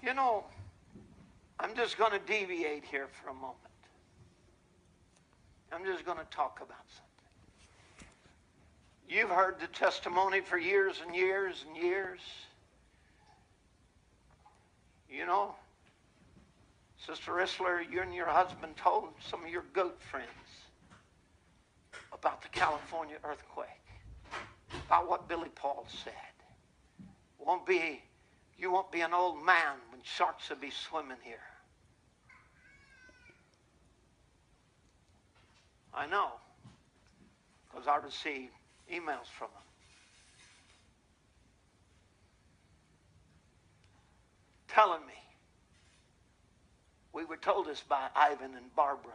You know, I'm just going to deviate here for a moment. I'm just going to talk about something. You've heard the testimony for years and years and years. You know, Sister Rissler, you and your husband told some of your goat friends about the California earthquake, about what Billy Paul said. You won't be an old man when sharks will be swimming here. I know, because I received emails from them. Telling me. We were told this by Ivan and Barbara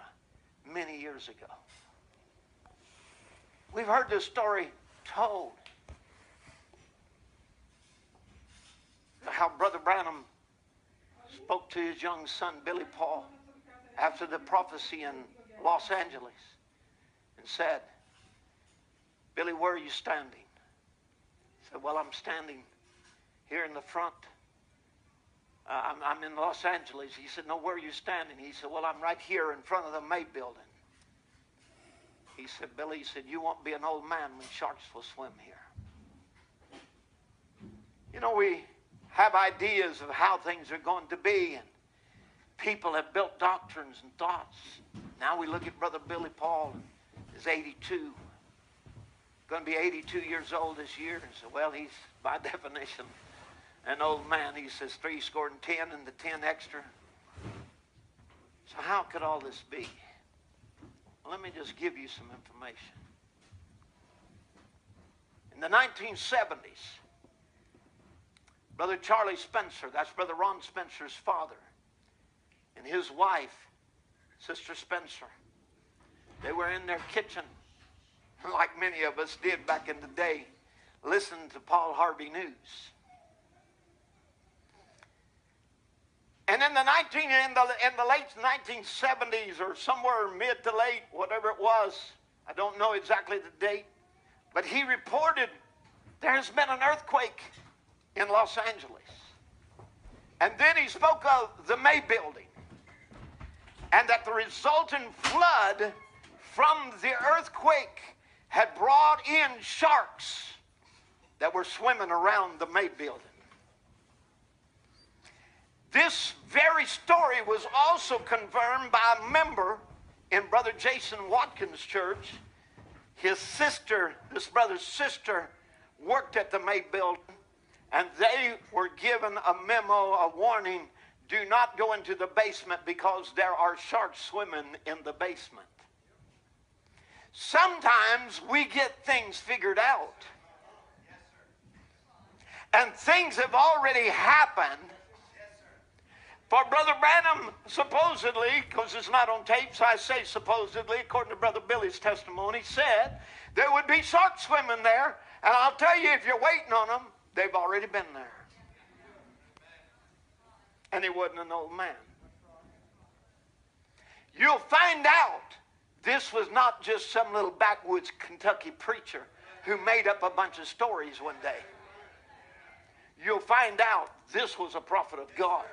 many years ago. We've heard this story told. How Brother Branham spoke to his young son, Billy Paul, after the prophecy in Los Angeles and said, Billy, where are you standing? He said, well, I'm standing here in the front. I'm in Los Angeles. He said, no, where are you standing? He said, well, I'm right here in front of the May building. He said, Billy, he said, you won't be an old man when sharks will swim here. You know, we have ideas of how things are going to be, and people have built doctrines and thoughts. Now we look at Brother Billy Paul, who's 82, going to be 82 years old this year, and so, well, he's by definition an old man. He says 3 score and 10 and the 10 extra. So how could all this be? Well, let me just give you some information. In the 1970s, Brother Charlie Spencer, that's Brother Ron Spencer's father, and his wife, Sister Spencer, they were in their kitchen, like many of us did back in the day, listening to Paul Harvey News. And in the late 1970s, or somewhere mid to late, whatever it was, I don't know exactly the date, but he reported there has been an earthquake in Los Angeles. And then he spoke of the May building, and that the resultant flood from the earthquake had brought in sharks that were swimming around the May building. This very story was also confirmed by a member in Brother Jason Watkins' church. His sister, this brother's sister, worked at the May building, and they were given a memo, a warning, do not go into the basement because there are sharks swimming in the basement. Sometimes we get things figured out, and things have already happened. For Brother Branham, supposedly, because it's not on tape, so I say supposedly, according to Brother Billy's testimony, said there would be sharks swimming there. And I'll tell you, if you're waiting on them, they've already been there. And he wasn't an old man. You'll find out this was not just some little backwoods Kentucky preacher who made up a bunch of stories one day. You'll find out this was a prophet of God.